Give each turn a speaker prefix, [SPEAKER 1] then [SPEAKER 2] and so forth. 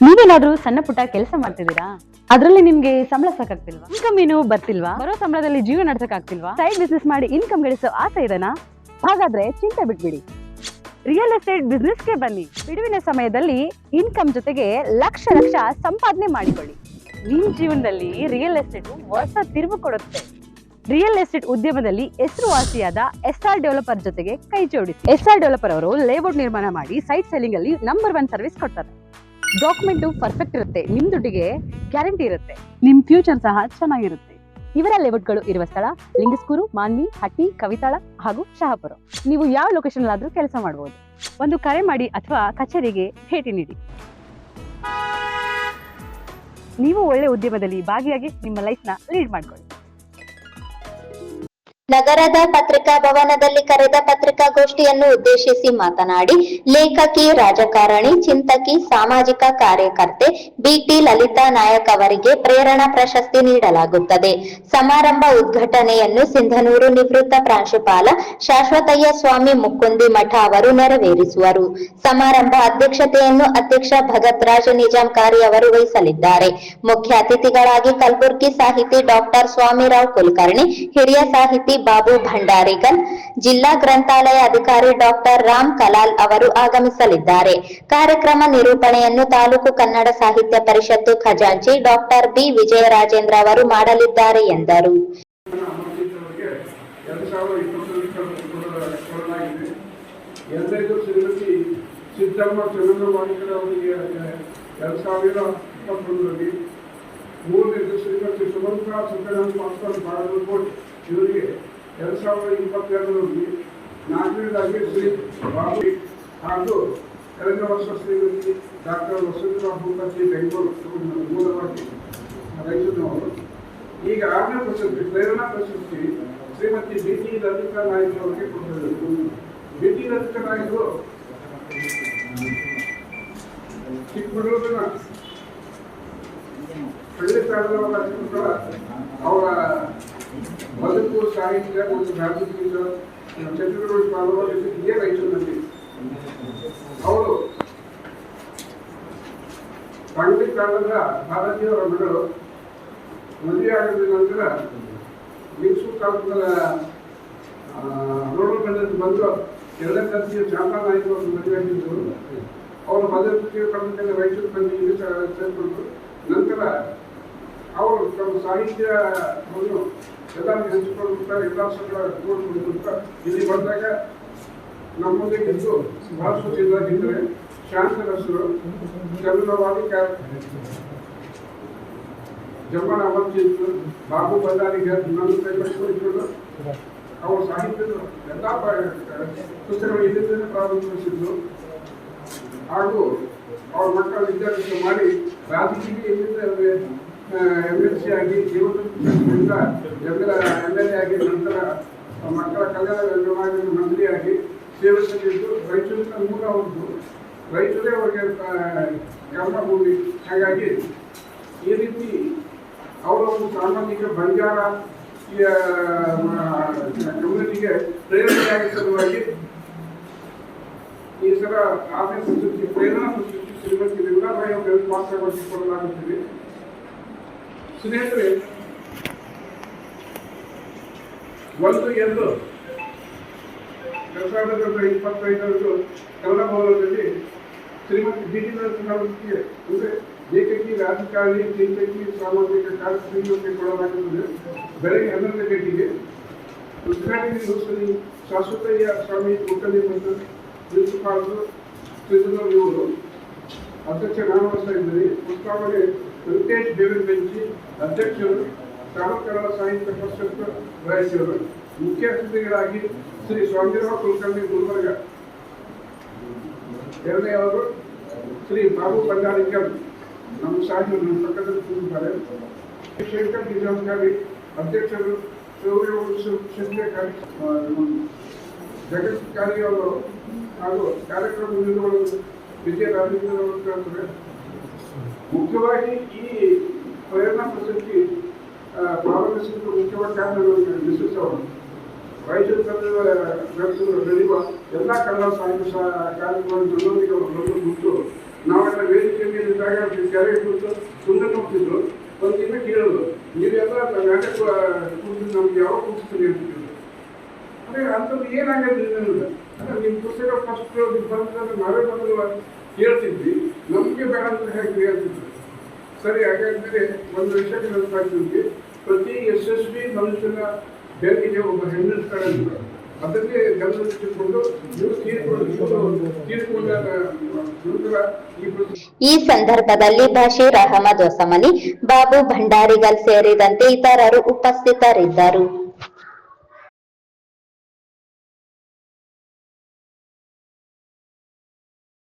[SPEAKER 1] ನೀವೇನಾದ್ರೂ ಸಣ್ಣ ಪುಟ್ಟ ಕೆಲಸ ಮಾಡ್ತಿದ್ದೀರಾ? ಅದ್ರಲ್ಲಿ ನಿಮ್ಗೆ ಸಂಬಳ ಸಾಕಾಗ್ತಿಲ್ವಾ? ಇನ್ಕಮ್ ಏನು ಬರ್ತಿಲ್ವಾ? ಬರೋ ಸಂಬಳದಲ್ಲಿ ಜೀವನ ನಡ್ಸಕ್ ಆಗ್ತಿಲ್ವಾ? ಸೈಡ್ ಬಿಸ್ನೆಸ್ ಮಾಡಿ ಇನ್ಕಮ್ ಗಳಿಸೋ ಆಸೆ ಇದೆನಾ? ಹಾಗಾದ್ರೆ ಚಿಂತೆ ಬಿಟ್ಬಿಡಿ, ರಿಯಲ್ ಎಸ್ಟೇಟ್ ಬಿಸ್ನೆಸ್ಗೆ ಬನ್ನಿ. ಬಿಡುವಿನ ಸಮಯದಲ್ಲಿ ಇನ್ಕಮ್ ಜೊತೆಗೆ ಲಕ್ಷ ಲಕ್ಷ ಸಂಪಾದನೆ ಮಾಡಿಕೊಳ್ಳಿ. ನಿಮ್ ಜೀವನದಲ್ಲಿ ರಿಯಲ್ ಎಸ್ಟೇಟ್ ಹೊಸ ತಿರುವು ಕೊಡುತ್ತೆ. ರಿಯಲ್ ಎಸ್ಟೇಟ್ ಉದ್ಯಮದಲ್ಲಿ ಹೆಸರುವಾಸಿಯಾದ ಎಸ್ಆರ್ ಡೆವಲಪರ್ ಜೊತೆಗೆ ಕೈ ಜೋಡಿಸಿ. ಎಸ್ಆರ್ ಡೆವಲಪರ್ ಅವರು ಲೇಔಟ್ ನಿರ್ಮಾಣ ಮಾಡಿ ಸೈಟ್ ಸೆಲ್ಲಿಂಗ್ ಅಲ್ಲಿ ನಂಬರ್ 1 ಸರ್ವಿಸ್ ಕೊಡ್ತಾರೆ. ಡಾಕ್ಯುಮೆಂಟ್ ಪರ್ಫೆಕ್ಟ್ ಇರುತ್ತೆ, ನಿಮ್ ದುಡ್ಡಿಗೆ ಗ್ಯಾರಂಟಿ ಇರುತ್ತೆ, ನಿಮ್ ಫ್ಯೂಚರ್ ಸಹ ಚೆನ್ನಾಗಿರುತ್ತೆ. ಇವರ ಲೇಔಟ್ಗಳು ಇರುವ ಸ್ಥಳ ಲಿಂಗಸ್ಕೂರು, ಮಾನ್ವಿ, ಹಟ್ಟಿ, ಕವಿತಾಳ ಹಾಗೂ ಶಹಾಪುರ. ನೀವು ಯಾವ ಲೊಕೇಶನ್ ಆದ್ರೂ ಕೆಲಸ ಮಾಡಬಹುದು. ಒಂದು ಕರೆ ಮಾಡಿ ಅಥವಾ ಕಚೇರಿಗೆ ಭೇಟಿ ನೀಡಿ. ನೀವು ಒಳ್ಳೆ ಉದ್ಯಮದಲ್ಲಿ ಭಾಗಿಯಾಗಿ ನಿಮ್ಮ ಲೈಫ್ ನ ಲೀಡ್ ಮಾಡ್ಕೊಳ್ಳಿ.
[SPEAKER 2] ನಗರದ ಪತ್ರಿಕಾ ಭವನದಲ್ಲಿ ಕರೆದ ಪತ್ರಿಕಾಗೋಷ್ಠಿಯನ್ನು ಉದ್ದೇಶಿಸಿ ಮಾತನಾಡಿ ಲೇಖಕಿ, ರಾಜಕಾರಣಿ, ಚಿಂತಕಿ, ಸಾಮಾಜಿಕ ಕಾರ್ಯಕರ್ತೆ ಬಿಟಿ ಲಲಿತಾ ನಾಯಕ್ ಅವರಿಗೆ ಪ್ರೇರಣಾ ಪ್ರಶಸ್ತಿ ನೀಡಲಾಗುತ್ತದೆ. ಸಮಾರಂಭ ಉದ್ಘಾಟನೆಯನ್ನು ಸಿಂಧನೂರು ನಿವೃತ್ತ ಪ್ರಾಂಶುಪಾಲ ಶಾಶ್ವತಯ್ಯ ಸ್ವಾಮಿ ಮುಕ್ಕುಂದಿ ಮಠ ಅವರು ನೆರವೇರಿಸುವರು. ಸಮಾರಂಭ ಅಧ್ಯಕ್ಷತೆಯನ್ನು ಅಧ್ಯಕ್ಷ ಭಗತ್ ರಾಜ್ ನಿಜಾಂಕಾರಿ ಅವರು ವಹಿಸಲಿದ್ದಾರೆ. ಮುಖ್ಯ ಅತಿಥಿಗಳಾಗಿ ಕಲಬುರ್ಗಿ ಸಾಹಿತಿ ಡಾಕ್ಟರ್ ಸ್ವಾಮಿರಾವ್ ಕುಲಕರ್ಣಿ, ಹಿರಿಯ ಸಾಹಿತಿ ಬಾಬು ಭಂಡಾರಿಗಲ್, ಜಿಲ್ಲಾ ಗ್ರಂಥಾಲಯ ಅಧಿಕಾರಿ ಡಾಕ್ಟರ್ ರಾಮ್ ಕಲಾಲ್ ಅವರು ಆಗಮಿಸಲಿದ್ದಾರೆ. ಕಾರ್ಯಕ್ರಮ ನಿರೂಪಣೆಯನ್ನು ತಾಲೂಕು ಕನ್ನಡ ಸಾಹಿತ್ಯ ಪರಿಷತ್ತು ಖಜಾಂಚಿ ಡಾಕ್ಟರ್ ಬಿ ವಿಜಯರಾಜೇಂದ್ರ ಅವರು ಮಾಡಲಿದ್ದಾರೆ ಎಂದರು.
[SPEAKER 3] ಶ್ರೀಮತಿ ಸುಮಂತ್ರಾ ಸತ್ಯನಾರಾಯಣ ಮಾಸ್ಟರ್ ಬಾಗಲಕೋಟೆ ಇವರಿಗೆ 2022ರಲ್ಲಿ ನಾಲ್ಕನೇದಾಗಿ ಶ್ರೀ ಬಾಬು ಹಾಗೂ ಕಳೆದ ವರ್ಷ ಶ್ರೀಮತಿ ಡಾಕ್ಟರ್ ವಸುಂಧರಾ ಭೂಪತಿ ಬೆಂಗಳೂರು ಮೂಲವಾಗಿ ರೈತನವರು. ಈಗ 6ನೇ ಪ್ರಶಸ್ತಿ ಪ್ರೇರಣಾ ಪ್ರಶಸ್ತಿ ಶ್ರೀಮತಿ ಬಿಟಿ ಲಲಿತಾ ನಾಯಕ್ ಅವರಿಗೆ ಕೊಟ್ಟಿದ್ದಾರೆ. ಬಿಟಿ ಲಲಿತಾ ನಾಯಕರು ಚಿಕ್ಕಮಗಳೂರಿನ ಖಂಡಿತ ಅವರ ಬದುಕು, ಸಾಹಿತ್ಯ ಮತ್ತು ರಾಜಕೀಯ ಚಟುವಟಿಕೆ ಪಾಲ್ಗೊಳ್ಳಿದ್ದೇ ರೈತರಲ್ಲಿ. ಅವರು ಪಂಡಿತ್ ಕಾಲದ ಭಾರತೀಯವರ ಮಗಳು ಮದುವೆ ಆಗಿದ ನಂತರ ಮೈಸೂರು ತಾಲೂಕಿನ ರೋಡ್ ಬಂದಲ್ಲಿ ಬಂದು 2ನೇ ತರಗತಿಯ ಚಾಮಾ ನಾಯಕ ಅವರು ಮದುವೆ ಆಗಿದ್ದರು. ಅವರು ಮದುವೆ ಪಡೆದ ರೈತರು ಬಂದು ಇಲ್ಲಿ ಸೇರಿಕೊಂಡು ನಂತರ ಅವರು ತಮ್ಮ ಸಾಹಿತ್ಯವನ್ನು ಎಲ್ಲರಿಗೂ ಹಂಚಿಕೊಳ್ಳುತ್ತಾ ಎಲ್ಲ ಸಕಲ ನೋಡಿಕೊಳ್ಳುತ್ತಾ ಇಲ್ಲಿ ಬಂದಾಗ ನಮ್ಮಲ್ಲಿ ಇದ್ದು ಭಾಷೆಯಾಗಿದ್ದರೆ ಶಾಂತರಸರು ಚಂದ್ರವಾದಿ ಜಮ್ಮನ ಅಮರ್ಜಿತ್ತು ಬಾಬು ಬಳ್ಳಾರಿಗೆ ನನ್ನ ಕೈಗೊಂಡು ಅವರ ಸಾಹಿತ್ಯದ ಎಲ್ಲ ಪುಸ್ತಕಗಳು ಇಲ್ಲಿಂದಲೇ ಪ್ರಾರಂಭಿಸಿದ್ರು. ಹಾಗೂ ಅವ್ರ ಮಕ್ಕಳ ವಿದ್ಯಾಭ್ಯಾಸ ಮಾಡಿ ರಾಜಕೀಯ MLC ಆಗಿ ಜೀವನದಿಂದ MLA ಆಗಿ ನಂತರ ಮಕ್ಕಳ ಕಲ್ಯಾಣ ವಿಭಾಗದ ಮಂತ್ರಿಯಾಗಿ ಸೇವೆ ಸಲ್ಲಿದ್ದು ರೈತರಿಂದ ಮೂಲ ಒಂದು ರೈತರೇ ಅವರಿಗೆ ಕರ್ಮಭೂಮಿ. ಹಾಗಾಗಿ ಈ ರೀತಿ ಅವರ ಒಂದು ಸಾಮಾಜಿಕ ಬಂಜಾರ ಕಮ್ಯುನಿಟಿಗೆ ಪ್ರೇರಣೆಯಾಗಿ ಸಲುವಾಗಿ ಈ ಸಲ 6ನೇ ಪ್ರಶಸ್ತಿ ಪ್ರೇರಣಾ ಪ್ರಶಸ್ತಿ ಶ್ರೀಮತಿ ಲಲಿತಾಬಾಯಿ ಅವರಿಗೆ ಪಾತ್ರಗೊಳಿಸಿಕೊಳ್ಳಲಾಗುತ್ತದೆ. ಸ್ನೇಹಿತರೆ, 1/2/2025 ಕನ್ನಡ ಭವನದಲ್ಲಿ ಶ್ರೀಮತಿ ಬಿಟಿ ಲಲಿತಾ ಅವರಿಗೆ ಅಂದರೆ ಲೇಖಕಿ, ರಾಜಕಾರಣಿ, ಚಿಂತಕಿ, ಸಾಮಾಜಿಕ ಕಾರ್ಯಕರ್ತರಿಗೆ ಕೊಡಲಾಗುತ್ತದೆ. ಬೆಳಗ್ಗೆ 11 ಗಂಟೆಗೆ ಉದ್ಘಾಟನೆ ಶಾಶ್ವತಯ್ಯ ಸ್ವಾಮಿ ಮುಕ್ಕುಂದಿ ಮಠ ಪ್ರಿನ್ಸಿಪಾಲರು ಸಿಂಧನೂರು ಇವರು, ಅಧ್ಯಕ್ಷ ನಾನು ವಹಿಸ್ತಾ ಇದ್ದೀನಿ. ಪ್ರಸ್ತಾವನೆ ವೆಂಕಟೇಶ್ ಬೇವಿನ ಬೆಂಚಿ, ಅಧ್ಯಕ್ಷರು ಕನ್ನಡ ಸಾಹಿತ್ಯ ಪರಿಷತ್ತು ರಾಯಚೂರು. ಮುಖ್ಯ ಅತಿಥಿಗಳಾಗಿ ಶ್ರೀ ಸ್ವಾಮಿರಾವ್ ಕುಲಕರ್ಣಿ ಗುಲ್ಬರ್ಗ, 2ನೇಯವರು ಶ್ರೀ ಬಾಬು ಭಂಡಾರಿಕರ್ ನಮ್ಮ ಸಾಹಿತ್ಯ ನಮ್ಮ ಪಕ್ಕದಲ್ಲಿ ಕೂತಿದ್ದಾರೆ. ಶಂಕರ್ ನಿಜಾಂಕಾರಿ ಅಧ್ಯಕ್ಷರು, ಜಗತ್ ಕಾರ್ಯ ಅವರು ಹಾಗೂ ಕಾರ್ಯಕ್ರಮ ನಿರ್ವಹಣೆ ವಿಜಯರಾಜೇಂದ್ರ ಅವರು. ಮುಖ್ಯವಾಗಿ ಈ ಪ್ರೇರಣಾ ಪ್ರಶಸ್ತಿ ಪ್ರಾರಂಭಿಸಿದ ಮುಖ್ಯವಾದ ಕಾರಣಗಳು ಮಿಸಸ್ ಅವರು ರೈತರು ನಡೆಯುವ ಎಲ್ಲ ಕನ್ನಡ ಸಾಹಿತ್ಯ ಕಾರ್ಯಕ್ರಮಗಳನ್ನು ನನ್ನೊಂದಿಗೆ ಅವರು ಬಿಟ್ಟು ನಾವೆಲ್ಲ ವೇದಿಕೆ ಮೇಲೆ ಜಾಗ ಕೆರೆ ಕೂತು ಸುಮ್ಮನೆ ನೋಡ್ತಿದ್ರು. ಒಂದಿನ ಕೇಳೋದು, ನೀವೆಲ್ಲ ನಾಟಕ ಕೂತು ನಮ್ಗೆ ಯಾವಾಗ ಕೂರಿಸ್ತೀರಿ ಅಂತಿದ್ರು. ಅದೇ ಅಂಥದ್ದು ಏನಾಗೋದು ಇಲ್ಲ. ಅಂದ್ರೆ ನಿಮ್ಮ ಪುಸ್ತಕ ಫಸ್ಟ್ ಬಂದ್ರೆ ನಾವೇ ಮೊದಲು ಕೇಳ್ತಿದ್ವಿ, ನಮಗೆ ಬೇಡ ಅಂತ ಹೇಗೆ ಹೇಳ್ತಿದ್ರು. ಸರಿ, ಹಾಗಾದ್ರೆ ಒಂದು ವಿಷಯ ನೆನಪಾಗ್ತಿದ್ವಿ, ಪ್ರತಿ ಯಶಸ್ವಿ ಮನುಷ್ಯನ ಬೆನ್ನಿಗೆ ಒಬ್ಬ ಹೆಣ್ಣಿರ್ತಾಳೆ ಅಂತ. ಅದನ್ನೇ ಗಮನದಲ್ಲಿಟ್ಟುಕೊಂಡು ನೀವು ತೀರ್ಕೊಂಡಾಗ ನಂತರ
[SPEAKER 2] ಈ ಸಂದರ್ಭದಲ್ಲಿ ಬಶೀರ್ ಅಹಮದ್ ಹೊಸಮನಿ, ಬಾಬು ಭಂಡಾರಿಗಲ್ ಸೇರಿದಂತೆ ಇತರರು ಉಪಸ್ಥಿತರಿದ್ದರು.